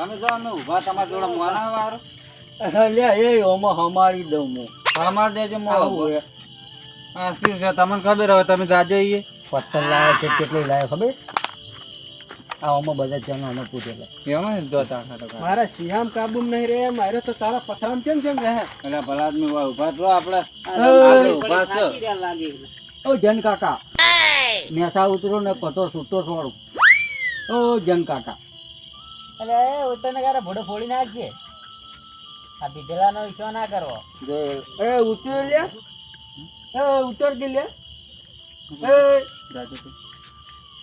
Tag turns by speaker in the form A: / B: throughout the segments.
A: તમે જો અમે ઊભા તમારા જોડે મોના વારો
B: અલ્યા એ ઓમાં હમારી દઉં હું
A: અમાર દેજો મો
B: આવું હે.
A: હા શું છે તમને ખબર હવે તમે જાજો ઈએ
B: પત્તર લાવ્યો છે કેટલી લાવ્યો ખબર આ ઓમાં બધા જણ અમે પૂછેલા
A: એમાં જો તા
C: મારા સિયામ કાબુ નહીં રે મારે તો તારા પથરામ કેમ રહે
A: એટલે ભલા આદમી વાહ ઊભા છો આપણે આપણે ઊભા છો
B: ઓ જન કાકા નેસા ઉતરો ને પતો છૂટો છોડું ઓ જન કાકા
D: એટલે ઉતરને ક્યારે ભોડો ફોડી નાખજે આ પીધેલાનો વિશ્વાસ ના કરવો
B: એ ઉતર લે એ ઉતર કે લે એ
A: જાજો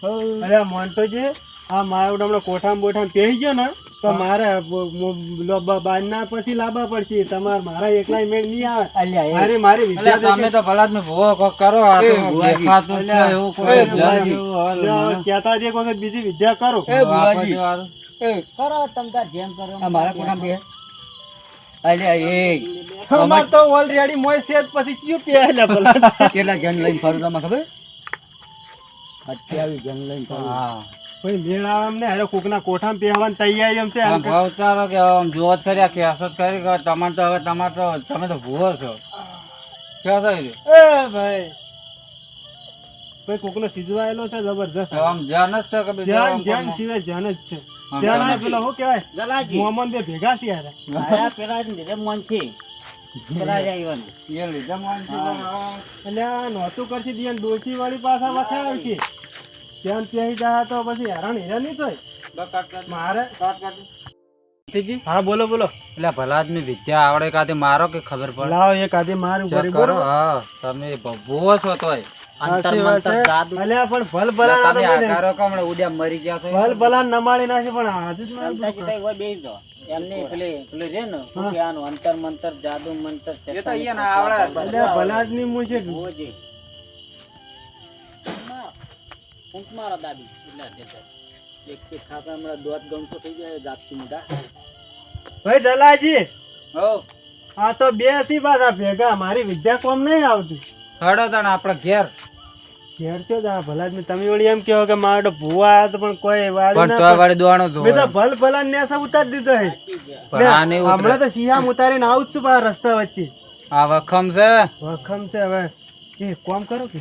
A: તો
C: અરે મોનતો છે આ મારા હમણાં કોઠામાં બોઠામાં પહેરી ગયો ને તો મારે બારના પછી લાવવા પડશે તમારે મારા એકલા મેળ નહીં આવે
B: અલ્યા એ
C: મારી
A: એટલે
C: વિદ્યા
A: તમે તો ભલા આદમી ભૂવો કોક કરો આ તો દેખાતું જ છે એવું કોઈ
B: ભુવાજી.
C: કહેતા જ એક વખત બીજી વિદ્યા કરો
B: એ ભુવાજી.
A: વાળું
B: એ
D: કરો તમ તાર જેમ કરો
B: આ મારા કોઠામાં બે અલ્યા એ
C: અમાર તો ઓલરેડી મોય સેજ પછી કયું પહેલા ભલા
B: કેટલા જણ લઈને ફરું તમે ખબર 28 જણ લઈને ફરું
A: હા
C: કોઈ મેળ આવે એમ ને અરે કોકના કોઠામાં પહેવાની તૈયારી એમ છે
A: આમ ભાવ ચાલો કે આમ જોવો જ કર્યા કે હસત કરી કે તમારે તો હવે તમારે તો તમે તો ભૂવો છો ક્યાં થઈ ગયું
C: એ ભાઈ ભાઈ કોકનો સિજવાયેલો છે જબરજસ્ત
A: તો આમ ધ્યાન જ છે કે બીજું
C: ધ્યાન
A: આમ
C: ધ્યાન
A: કોણ?
C: સિવાય ધ્યાન જ છે
A: હા,
C: ધ્યાન ને
A: ધ્યાન
C: પેલો શું કહેવાય
B: જલાજી
C: મોહમ્મદ બે ભેગા છે યાર
B: આયા પેલા નીરે મન છે પેલા જ આવ્યો ને
A: એ લીધે માનસી પણ હવે
C: એટલે આ નહોતું કરતી દિયન ડોસી વાળી પાછા વખાવ છે ધ્યાન પહેરી જાય તો પછી હેરાન હેરાન નહીં થાય
A: કટ કર
C: મારે
A: કટ કર સીજી
C: હા બોલો બોલો
A: એટલે ભલા આદમી વિદ્યા આવડે કાતે મારો કે ખબર પડે
C: લાવો એક આદે મારું
A: ચેક
C: કરી
A: કરો
C: બરોબર
A: હા તમે ભૂવો છો તોય
D: અંતર
C: સાચી વાત
D: મંતર
C: છે.
D: જાદુ
C: અલ્યા પણ ભલ ભલા
A: તમે આકારો કમળે ઉડ્યા મરી ગયા છો
C: ભલ ભલા નમાડી નાખે પણ હાજુ જ મારું
B: અંતાજી ભાઈ હોય બેસી જાઓ. એમને પેલું રે ને શું કહેવાનું અંતર મંતર જાદુ મંતર
A: એ તો અહીંયા ના આવડે
C: અલ્યા ભલા જ નહીં મૂછે
B: ભુવાજી.
D: ઊંચ મારો દાબી એટલે
B: એક એક ખાતા હમણાં દોત ગમતો થઈ જાય જાપતી મોટા
C: ભાઈ દલાજી
A: હો
C: આ તો બે સી પાછા ભેગા મારી વિદ્યા કોમ નહીં આવતી
A: હડો તણ આપણે ઘેર
C: ઘેર છો જ આ ભલા જ નહીં. તમે વળી એમ કહો કે મારો તો ભૂવા આવ્યા તો પણ કોઈ વાળી
A: પણ
C: ના
A: તો વાળી દોવાનો તો
C: મેં તો ભલ ભલા નેસા ઉતારી દીધો હે
A: પણ આ નહીં ઉતરે.
C: હમણાં તો સિયામ ઉતારીને આવું જ છું પાછા રસ્તા વચ્ચે
A: આ વખમ છે
C: વખમ છે હવે એ કોમ કરો કે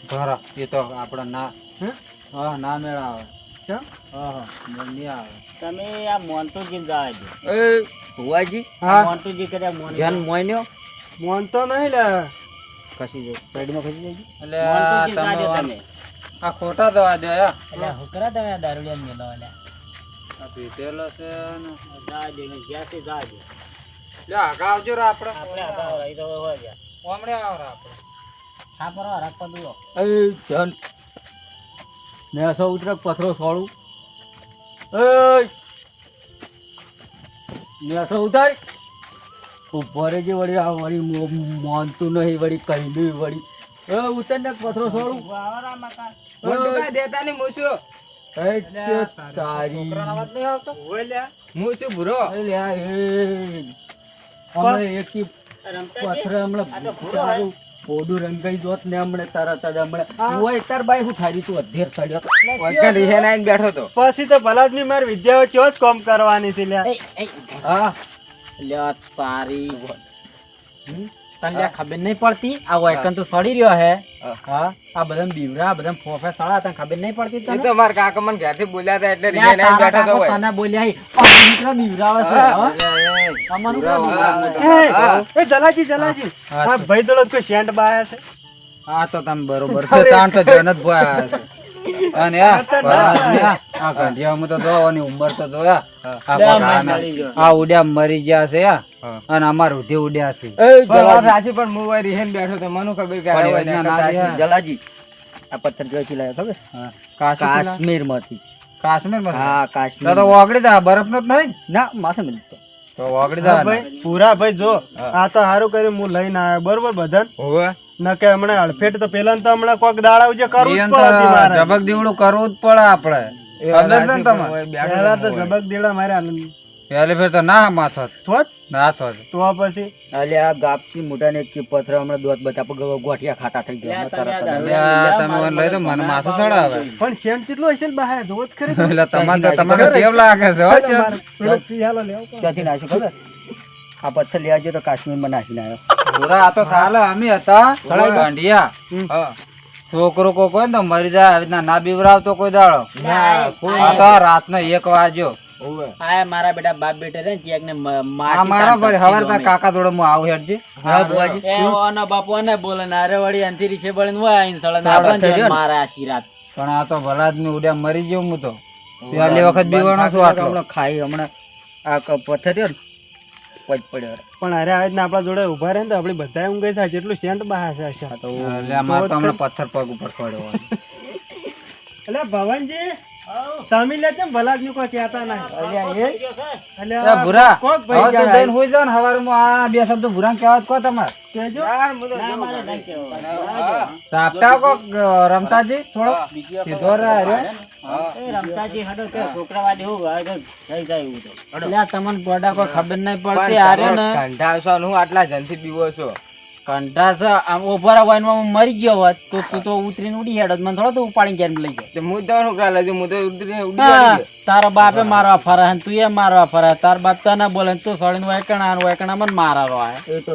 A: ભરા એ તો આપણે ના
C: હે
A: હા ના મેળ આવે
C: કેમ?
A: હા હા મેળ નહીં આવે
B: તમે આ મોન્ટુજી જવા દો
A: એ
B: ભુવાજી
C: હા.
B: મોન્ટુજી કર્યા મોન
A: જન મોયન્યો
C: મોન તો નહીં લે
B: ખસી જાય સાઈડમાં ખસી જાય
A: એટલે આ
B: મોન્ટુજી જવા દો
A: તમે
B: તમે
A: આ ખોટા દવા દે આ
D: એટલે હુકરા તમે આ દારૂડિયા મેલો એટલે
A: પીધેલો છે ને
B: જવા દે ને જ્યાંથી જવા દે
A: લે આગા આવજો રે આપણે
B: આપણે આગળ રહી તો હોય ગયા
A: હમણે આવ રે આપણે
D: હા પર રાખવા દો
B: એ જન નેસો ઉતરક પથરો છોડું એ નેસો ઉતાર ઉપર જે વળી આ વળી માનતું નહીં વળી કઈ વળી એ ઉતર ને પથરો છોડું
A: દેતા નહીં મૂછું
B: એ તારી
A: છોકરાનો અવાજ નહીં આવતો
C: ઓય લ્યા
A: મૂછું ભૂરો
B: લ્યા એ હમણાં એકી પથર હમણાં તારું ઓડું રંગાઈ જોત ને હમણાં તરત જ હમણાં ઓય તાર બાઈ હું થારી તું અધેર સડ્યો
A: બેઠો તો
C: પછી તો ભલા જ નહીં મારી વિદ્યાઓ ચો જ કોમ કરવાની છે લ્યા
A: હા
D: લ્યો તારી તને ખબર નહીં પડતી આ વાયકન તો સડી રહ્યો હે હા આ બધા બીવરા બધા ફોફે સડા તને ખબર નહીં પડતી તને
A: તો મારા કાકા મને ઘરથી બોલ્યા હતા એટલે
D: લ્યા, તારા કાકો તને બોલ્યા હી. આ દીકરા બીવરાવે છે હા? અમારું કામ બીવરાવે.
C: એ જલાજી જલાજી હા ભાઈ દોડો કોઈ સેન્ટ બાયા છે
A: હા તો તમે બરોબર છે તાણ તો જન જ ભોયા છે અને આ ગંઢિયામાં તો જોવાની ઉંમર તો જોયા આ બગાના. આ ઉડ્યા મરી ગયા છે અને અમાર ઉધે ઉડ્યા છે
B: રાજી પણ હું વાય રીહેન બેઠો તો મને ખબર કે
A: પણ એના ના રહ્યા.
B: જલાજી આ પથ્થર જોઈ લાયો ખબર
A: હા. કાશ્મીર
B: કાશ્મીર માંથી
A: કાશ્મીર માં
B: હા
A: તો
B: કાશ્મીર
A: તો ઓગળી જા બરફ નો જ નહીં
B: ના માથે મિલતો
A: તો ઓગળી
C: હા
A: જા
C: ભાઈ પૂરા ભાઈ જો આ તો સારું કર્યું હું લઈને આવ્યો બરોબર બધાને
A: હોવે
C: ન કે હમણાં અડફેટ તો પેલા તો હમણાં કોક દાડા ઉજે કરવું જ
A: ઈયન તો
C: પડે મારે
A: ઝબક દીવડું કરવું જ પડે આપણે ખબર છે ને તમને
C: પહેલા તો ઝબક દેડા મારે હાલ
A: પહેલી ફેર તો ના માથો
C: થોત
A: ના થોત
C: તો પછી
B: અલે આ ગાપથી મોટાને એક પથર હમણાં દોત બતા ગોઠિયા ખાટા થઈ ગયા તરત જ.
A: તમે મને લઈ તો મને માથું ચડાવે
C: પણ સેમ કેટલો હશે ને બહાર જોત ખરી
A: એટલે તમારે ટેવ લાગે છે હો છે.
C: પેલો પિયાલો લેવો કોણ?
B: ક્યાંથી નાખ્યો ખબર આ પથ્થર લઈ આવજો તો કાશ્મીરમાં નાખીને આવ્યો.
A: પૂરા આ તો ચાલે અમે હતા ગાંડિયા હા. છોકરો કોઈ કોઈ ને તો મરી જાય આવી રીતના ના બીવરાવતો કોઈ દાડો આ તો રાતનો 1 વાગ્યો
D: આ મારા બેટા બાપ બેટે રે ચેક ને
A: આ મારા પર હવાર તા કાકા જોડે હું આવું હેડજી
B: હા બુઆજી
D: એ ઓના બાપુ ને બોલે ને અરે વળી અંતી રીસે બળે ને હોય આઈન સળે ને આપણને મારા આશીર્વાદ
A: પણ આ તો ભલા જ ઉડ્યા મરી ગયો હું તો પહેલી વખત બીવાનો છું આટલો
B: હમણાં ખાઈ હમણાં આ પથ્થર રહ્યો ને પજ પડ્યો.
C: પણ અરે આ રીતના આપણા જોડે ઉભા રહે ને તો આપણે બધા ઊંઘે થાય જેટલું સેન્ટ બહાર છે આશા.
A: એટલે મારે તો હમણાં પથ્થર પગ ઉપર પડ્યો
C: એટલે ભવનજી તમે લે કેમ ભલાદમી કોઈ કહેતા નહીં એટલે આ
A: ભૂરા
C: કોક
A: હવે
C: ભાઈ
A: તો જઈને હુઈ જાઓ ને હવારમાં આ બે શબ્દ ભૂરા કહેવા કહો તમારે
C: કહેજો
A: સાપટા કોક રમતાજી થોડો સીધો રહ્યો
D: એટલે તમને પોડા કોઈ ખબર નહીં પડતી આરે ને
B: આટલા જનથી બીવો છો
D: કંઠા છે આમ ઓભરા વાઈનમાં મરી ગયો હોત તો તું તો ઉતરીને ઉડી હેડત મને થોડો તો ઉપાડીને ઘેર લઈ જાય તારા બાપે મારવા ફરે ને તું એ મારવા ફરે તાર બાપ તને બોલે ને તું સળીને વેકણા મને મારવા આવે
B: એ તો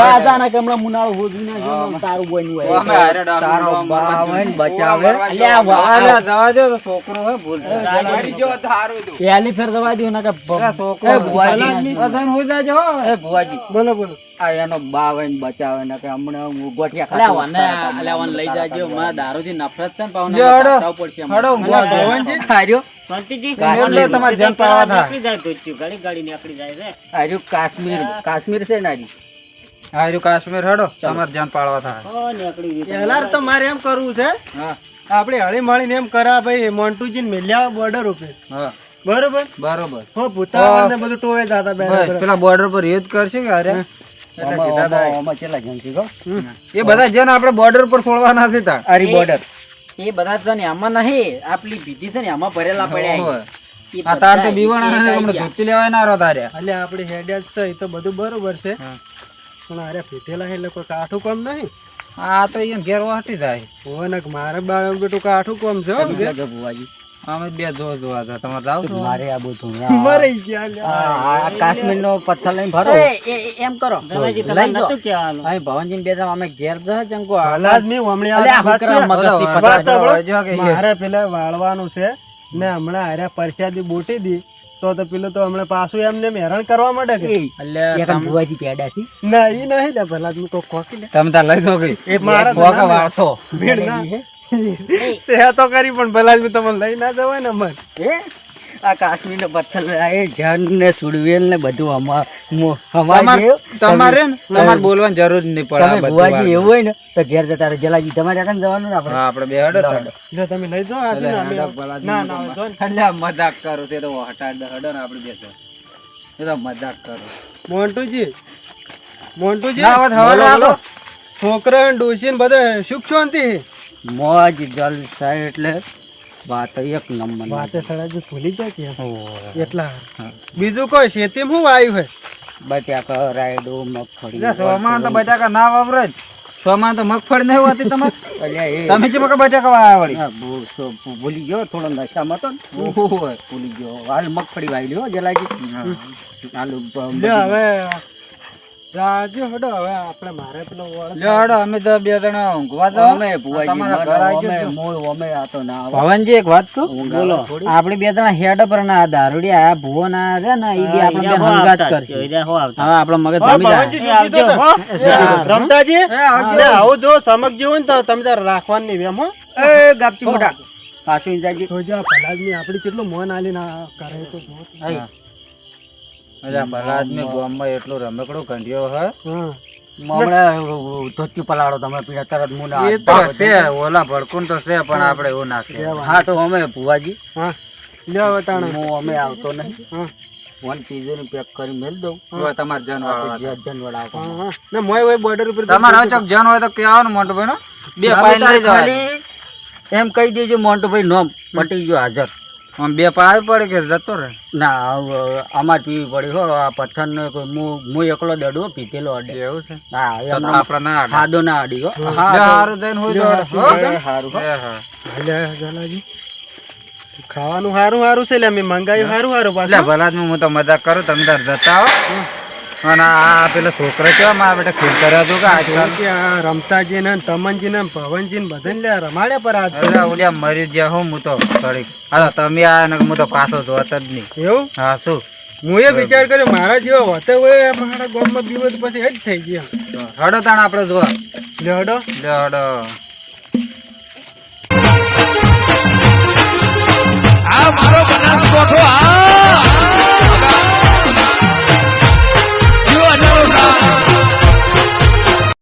D: અચાનક હમણાં મુનાળો હોજવી નાખ્યો તારું બોયનું હોય
A: અમે હારે ડાકુ
B: તારો બાપ હોય ને બચાવે
D: અલ્યા વાહ.
A: અલ્યા જવા દો તો છોકરો હે ભૂલ
D: પહેલી ફેર દવા દઉં ને કે
A: છોકરો
C: ભુવાજી.
A: જઈને હુઈ જાજો હો.
B: એ ભુવાજી
C: બોલો બોલો
B: આ એનો બા હોય ને બચાવે ને કે હમણાં હું ગોઠિયા
D: અલ્યા
B: ખાતો
D: વને અલ્યા વને લઈ જાજો મને દારૂથી નફરત છે ને પાવને
A: જો હડો.
D: બતાવવું પડશે હમણાં.
A: હડો ઊંઘવા દો.
C: ભવનજી
B: હાર્યો
A: એટલે તમારે જન પાડવા થાય
B: હાર્યું કાશ્મીર છે ને હાર્યું.
A: હાર્યું કાશ્મીર હડો તમારે જન પાડવા થાય
C: પહેલા તો મારે એમ કરવું છે
A: હા
C: આપણે હળી મળીને એમ કરા ભાઈ મોન્ટુજી મેલ્યા બોર્ડર ઉપર
A: હા
C: બરોબર
A: બરોબર
C: હો ભૂતાવળ ને બધું ટોવે જાતા
A: બસ,
C: બેન
A: પેલા બોર્ડર પર યુદ્ધ કરશે કે અરે એટલે સીધા થાય.
B: આમાં કેટલા જણ છે કહો?
A: એ બધા જન આપણે બોર્ડર પર છોડવાના છે તાર
B: આરી બોર્ડર
D: એ બધા છે ને આમાં નહીં આપલી ભીતી છે ને આમાં ભરેલા પડ્યા
A: હોય.
D: ઈ
A: આ તાર તો
D: બધા
A: બીવાણા
D: એક
A: ને
D: આઈ
A: હમણાં
D: ગયા.
A: ધોતી લેવાય ના રહો તારે
C: એટલે આપણે હેડ્યા જ છે એ તો બધું બરોબર છે
A: હા.
C: પણ અરે પીધેલા એટલે કોઈ કાઠું કામ નહીં
A: આ તો અહીંયા ઘેર વાટી જાય
C: હોય ને મારે બાળ બેટું કાઠું કામ છે હો બે.
B: જો ભુવાજી
A: અમે બે જોવા હતા તમારે જાવ છો
B: મારે આ બધું
C: મરી ગયા લ્યા.
B: આ કાશ્મીર નો પથ્થર લઈને ભરો
D: એમ કરો લઈ દો અહીં ભવનજી બે જણ અમે ઘેર જશે ચંકો
C: હાલાત મેં હમણાં
D: અલ્યા
C: આ વાત
D: હુકરા
C: છે.
D: મગજથી
A: બધા
C: વાત સાંભળો.
A: જો કે
C: મારે પેલા વાળવાનું છે મેં હમણાં હારે પરસાદી બોટી દી તો પેલું તો હમણાં પાછું એમને એમ હેરાન કરવા માંડે કે
D: એટલે
B: ભુવાજી પેડા છે
C: ના ઈ નહીં લે ભલા તું કોઈ ખોકી લે
A: તમે તાર લઈ દો ગઈ
C: મારા
A: ખોખા વાળતો
C: ભીડ ના સેવા તો કરી પણ ભલા જ તમને લઈ ના જવાય ને મન
B: આ કાશ્મીર નો પથ્થર એ જન ને સુડવેલ ને બધું
A: તમારે ને તમારે બોલવાની જરૂર નહીં પડે આ
B: તમે
A: બધું
B: ભુવાજી
A: આ.
B: એવું હોય ને તો ઘેર જતા રહો. જલાજી તમારે આટલે જવાનું ને આપણે
A: હા આપણે બે હડો તાર.
C: જો તમે લઈ જાઓ આ છે ને અમે-
A: નાટક ભલા
C: ના
A: જીવ
C: ના જો ને.
A: અલ્યા મજાક કરું તે તો હટાડ દે હડો ને આપણે બે જણ. એ તો મજાક કરું
C: મોન્ટુજી મોન્ટુજી
A: ના વાત હવે રાખો.
C: છોકરા ને ડોસી ને બધા સુખ શાંતિ
B: મોજ જલસા એટલે વાત એક નંબર
C: વાતે સડાજી ભૂલી જાય કે એટલા બીજું કોઈ ખેતીમાં શું આવ્યું હે
B: બટાકા રાયડો મગફળી
A: એટલે સોમાં તો બટાકા ના વાપરે જ. સોમાં તો મગફળી નહીં હોતી તમારે
B: અલ્યા એ
A: તમે ચેમ કે બટાકા વાવ્યા વળી
B: હા, ભૂલી ગયો થોડો નશામાં તો ને.
A: ઓહોય.
B: ભૂલી ગયો હાલ મગફળી વાવી લ્યો જલાજી હાલ
C: લ્યો હવે જાજો હડો હવે આપણે મારે પેલો વળ
A: લ્યો હડો અમે તો બે જણા ઊંઘવા જાઓ.
B: અમે ભુવાજી
A: તમારા ઘર આવી
B: અમે
A: જજો.
B: મોય અમે આ તો ના આવે.
D: ભવનજી એક વાત કહું
B: ઊંઘાવા થોડી.
D: આપણે બે જણા હેડ પર ના દારૂડી આયા ભુવો ના છે ને ઈ બી આપણે બે હંગાત કરશે હવે આપણો મગજ
C: હા,
D: ભમી
C: ભવનજી
D: જાય
C: શું કીધું તો? રમતાજી લે, આવું જો સમક જેવું ને તો તમે તાર રાખવાનું નહીં વેમ હો
B: એ ગાપચી મોટા પાછું જાજી
C: તો જો ભલાદમી આપડી કેટલું મોન આલી ના કરે તો જો.
A: અલ્યા ભલા આદમી ગામમાં એટલો રમકડો કંઢિયો હે
C: હા
B: હમણાં ધોતી પલાળો તમે પીડા તરત મુના
A: એ તો છે ઓલા ભડકું તો છે પણ આપણે એવું નાખીએ
B: હા તો અમે ભુવાજી
C: હા લ્યો હવે તાણે
B: હું અમે આવતો નહીં
C: હા
B: વન ચીજો પેક કરી મેલ દઉં
A: હવે તમારે જન વાળવા હતા.
B: જનવડ આવતો
C: હા હા ને મોય હોય બોર્ડર ઉપર
A: તમારે હવે ચોક જન હોય તો કહેવાનું મોટો ભાઈ બે પાઇલ લઈ જવા
B: ખાલી એમ કહી દેજો મોન્ટો ભાઈ નોમ પટી ગયો હાજર
A: આમ બે પાવી પડે કે જતો રહે
D: ના અમાર પીવી પડી હો આ પથ્થર ને હું એકલો દડવો પીતેલો અડે
A: એવું છે
D: હા
A: તો
D: એમ
A: આપડે ના અડે.
D: ખાધો ના અડી હો
A: લે હારું થઈને હુઈ જાઓ. હો?
C: હારું
A: એ હા.
C: લે ગલાજી ખાવાનું હારું હારું છે લે અમે મંગાયું હારું હારું
A: એટલે
C: પાછું
A: ભલા હું તો મજાક કરું તમે તાર જતા હો અને આ પેલા છોકરા કેવા મારા બેટા ખેલ કર્યા હતું કે આજકાલ
C: કે આ રમતાજી ને તમનજી ને ભવનજી ને બધાને લે રમાડ્યા પર આજ
A: અરે ઓલ્યા મરી ગયા હું તો થોડીક હા તમે આ ને હું તો પાછો જોત જ નહીં
C: એવું
A: હા શું
C: હું એ વિચાર કર્યો મારા જેવા હોતે હોય મારા ગામમાં બીવત પછી એ જ થઈ ગયા
A: હડો તાણ આપણે જોવા
C: લેડો
A: લે હડો
E: આ મારો બનાસકોઠો આ